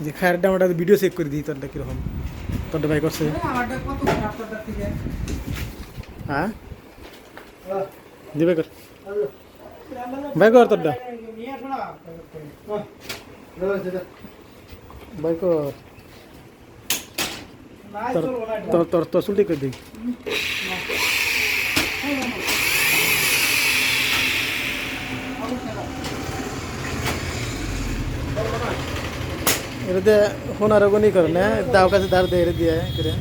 যে খায়ের ডামাটা video check করে দিই তোরটা কিরকম তোরটা ভাই করছে হ্যাঁ দিবে কর ভাই কর তোরটা ভাই কর তোর তোর তোর চুলটি করে দিই এটাতে ফোন আরো গনি করে না দাও কাছে ধার দিয়ে এটা দিয়ে করে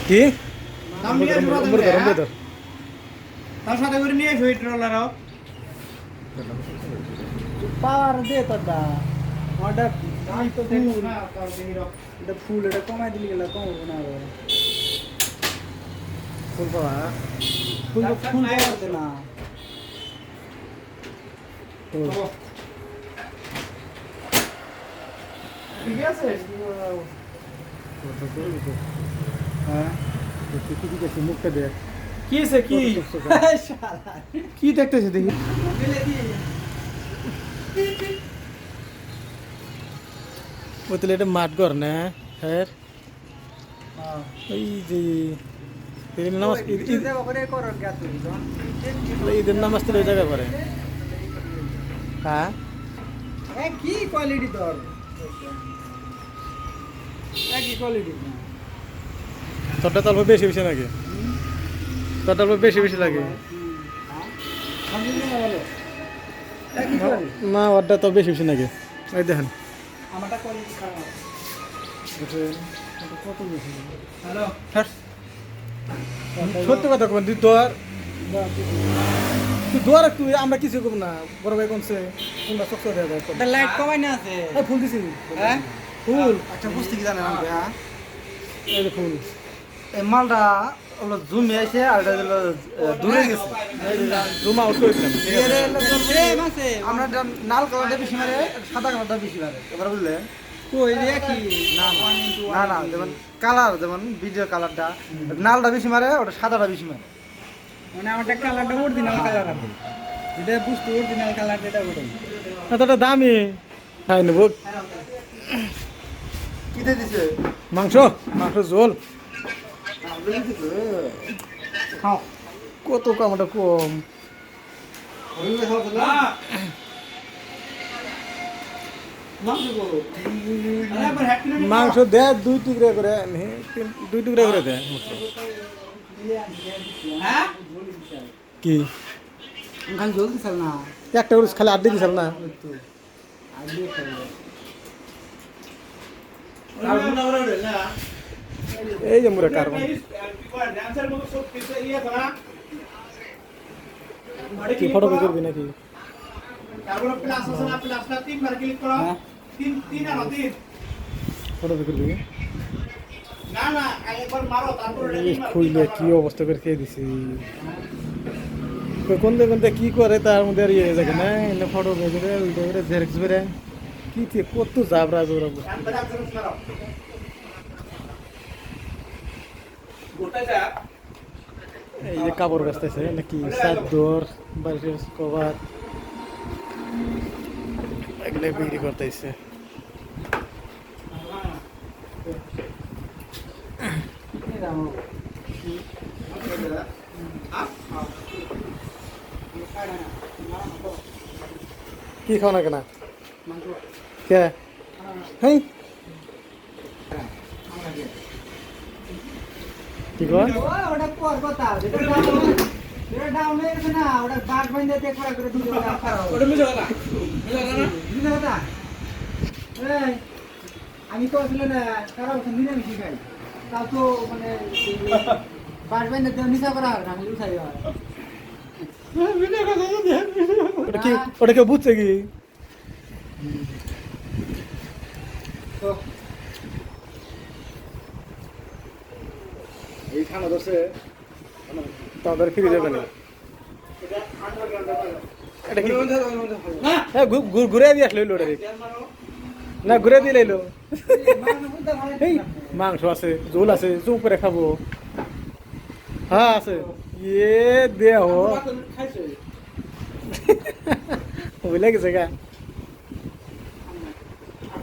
কি গরম দে তোর তার সাথে করে নিয়ে এসো ট্রলারও পাওয়ার দে তোরটা অর্ডার আমি তো দেখো না তার দেহির এটা ফুল এটা কমাই দিলি গেল কম হবে না ফুল পাওয়া ফুল ফুল পাওয়ার দে না ঠিক আছে হ্যাঁ কি দেখছি মুখটা দেখ কি আছে কি শালা কি দেখতেছিস দেখি দিলে দি ওই তাহলে এটা মাঠ ঘর না হ্যাঁ হ্যাঁ এই যে ঈদের নামাজ ঈদের করে করর গা তুই ঈদের নামাজ তো ওই জায়গা করে হ্যাঁ এ কি কোয়ালিটি তোর কি কোয়ালিটি তোরটা তো অল্প বেশি বেশি লাগে তোরটা অল্প বেশি বেশি লাগে না ওরটা তো বেশি বেশি লাগে এই দেখেন আমারটা কোয়ালিটি খারাপ কত বেশি হ্যালো সত্য কথা কবেন তুই তোর তুই দোয়ার তুই আমরা কিছু করব না বড় ভাই কোনছে তোমরা চক্ষ দেওয়া যায় এটা লাইট কমাই না আছে ফুল দিছি হ্যাঁ ফুল আচ্ছা বুঝতে কি জানেন আমি হ্যাঁ এই যে ফুল এই মালটা হলো জুমে আছে আর এটা হলো দূরে গেছে জুম আউট করে দিলাম আমরা নাল কালারটা বেশি মারে সাদা কালারটা বেশি মারে এবার বুঝলেন কই রে কি না না না যেমন কালার যেমন ভিডিও কালারটা নালটা বেশি মারে ওটা সাদাটা বেশি মারে মানে আমারটা কালারটা অরিজিনাল কালার আছে এটা বুঝতে অরিজিনাল কালার এটা বলুন না তোটা দামি খাই নেব কি দিয়ে দিছে মাংস মাংস ঝোল খাও কত কামটা কম মাংস দে দুই টুকরা করে দুই টুকরা করে দে কি খালি জল দিছাল না একটা করে খালি আড্ডি দিছাল না এই যে মুরা কারণ কি ফটো করবি নাকি তারপরে প্লাস আছে না প্লাসটা তিনবার ক্লিক করো তিন তিন আর তিন ফটো করবি না না একবার মারো তারপরে খুইলে কি অবস্থা করে খেয়ে দিছি কোন দেখে কি করে তার মধ্যে আর ইয়ে থাকে না এনে ফটো বেজে উল্টে করে জেরক্স বেরে কি কত জাবরা জোরা এই যে কাপড় গাছতেছে নাকি চাদর বাড়ির কভার এগুলো বিক্রি করতেছে কি খাও না কেনা কে হেই কি কয় ওটা পর কথা যেটা ডাউন হয়ে গেছে না ওটা বাঘ বাইন্দা তে করা করে দিতে ওটা মিছে কথা বুঝলে কথা এই আমি তো আসলে না কারো নিরামিষ খাই তাও তো মানে বাঘ বাইন্দা তে নিশা করা হয় না আমি উঠাই হয় ওটা কেউ বুঝছে কি এই খানা দোষে তাদের ফিরে যাবে না এটা কি হ্যাঁ ঘুরে দিয়ে আসলো ওটা না ঘুরে দিয়ে লাইলো এই মাংস আছে ঝোল আছে চুপ করে খাবো হ্যাঁ আছে ইয়ে দেহ বুঝলে গেছে গা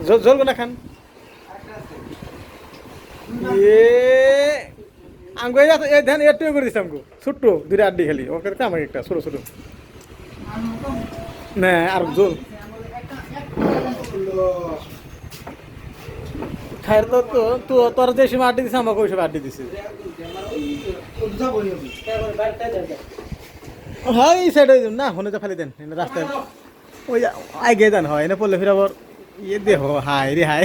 জল না খান এ আঙ্গু এই ধান একটু করে দিস আমগো ছোট্ট দুইটা আড্ডি খালি ওকে আমাকে একটা ছোট ছোট না আর জল খায়ের তো তোর যে সময় আড্ডি দিছে আমাকে ওই সময় আড্ডি দিছে হ্যাঁ এই সাইডে না হনে তো ফালি দেন রাস্তায় ওই আগে দেন হয় না পড়লে ফিরাবার ইয়ে দেহ হাই রে হাই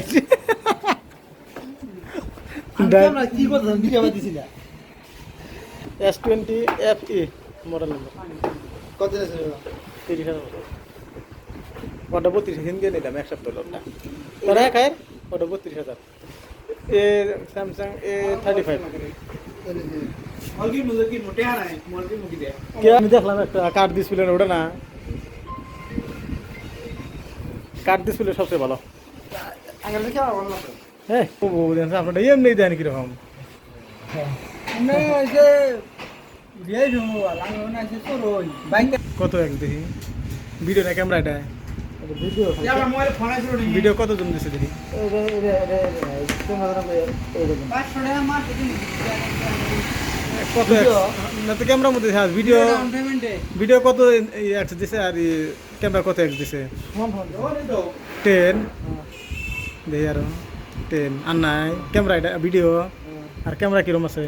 কি করতাম ভিডিও দিছি না S20 FE মডেল নম্বর কত আছে 30,000 ওটা 32 হিন্দি নিলাম এক সপ্তাহ লোকটা তোরা খায়ের ওটা 32,000 এ স্যামসাং A35 মুরগি মুরগি মোটে আর নাই মুরগি মুরগি দে কে আমি দেখলাম একটা কার্ড ডিসপ্লে ওটা না কার্ড ডিসপ্লে সবচেয়ে ভালো আঙ্কেল কি আমার বললাম হ্যাঁ ও দেন আপনারা এমনি দেন কিরকম না যে বিয়ে জমু লাগবে না সে তো রই বাইক কত এক দেখি ভিডিও না ক্যামেরা এটা ভিডিও যা আমার মোবাইলে ফোন আইছিল নি ভিডিও কত জন দিছে দেখি 500 টাকা মাস দিন কত না তো ক্যামেরার মধ্যে হ্যাঁ ভিডিও ডাউন পেমেন্টে ভিডিও কত এক্স দিছে আর ক্যামেরা কত এক্স দিছে ফোন ওরে তো 10 দেখি আর 10 আর নাই ক্যামেরা এটা ভিডিও আর ক্যামেরা কিরম আছে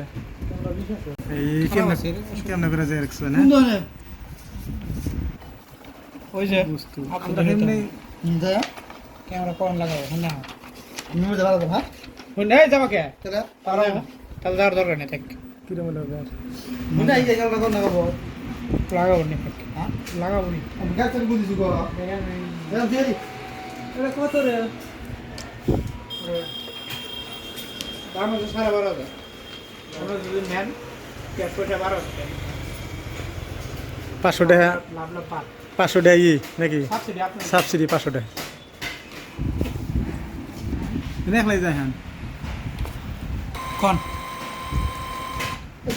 এই ক্যামেরা করে যায় রাখছ না কোন ওই যে বুঝতো আমরা এমনি দা ক্যামেরা কোন লাগাবো না নিমে যাবা তো ভাই ওই নাই যাবা কে তাহলে পারো তাহলে যাওয়ার দরকার নেই থাক কিরম লাগবে মুনা এই জায়গা কোন লাগাবো লাগাবো নি হ্যাঁ লাগাবো নি আমি গাছ থেকে বুঝিছি গো এরা দিয়ে এটা কত রে দাম হচ্ছে 12,500 আমরা যদি নেন ক্যাশ পয়সা 12,000 500 টাকা লাভ লাভ পার 500 টাকা ই নাকি সাবসিডি আপনার সাবসিডি 500 টাকা দেখলাই যায় হ্যাঁ কোন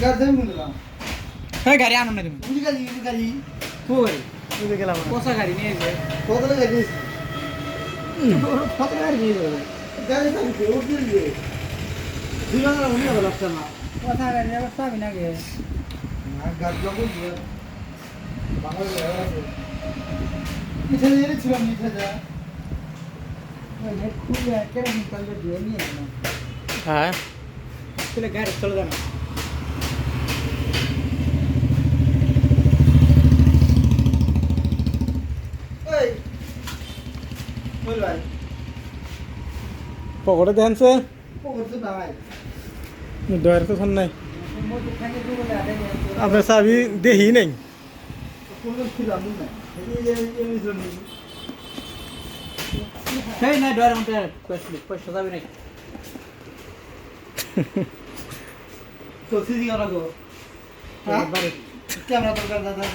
গাছ থেকে বুঝলাম এই গাড়ি আনো না তুমি বুঝি গাড়ি কই বুঝে গেলাম কোসা গাড়ি নিয়ে যে কত লাগে দিছি কত গাড়ি নিয়ে যাবে গাড়ি থেকে উঠে দিয়ে দিলাম না উনি ভালো লাগছে না কোসা গাড়ি আবার পাবি না গে আর গাছ লাগাবো দিয়ে বাংলা আছে পিছনে এনে ছিলাম নিচে যা খুব কেন কালকে দিয়ে নিয়ে না হ্যাঁ তাহলে গাড়ি চলে যাবে এই বল ভাই পকেটে দেনছে পকড় তো নাই ডয়ার তো শোন নাই মোটর থাকে তো বলে আরে আপনার চাবি দেখি নাই কোন ছিলাম না এই জন্য সেই না ডর মতে পয়সা যাবে নাকি তো সিজি করা গো হ্যাঁ ক্যামেরা দরকার দাদা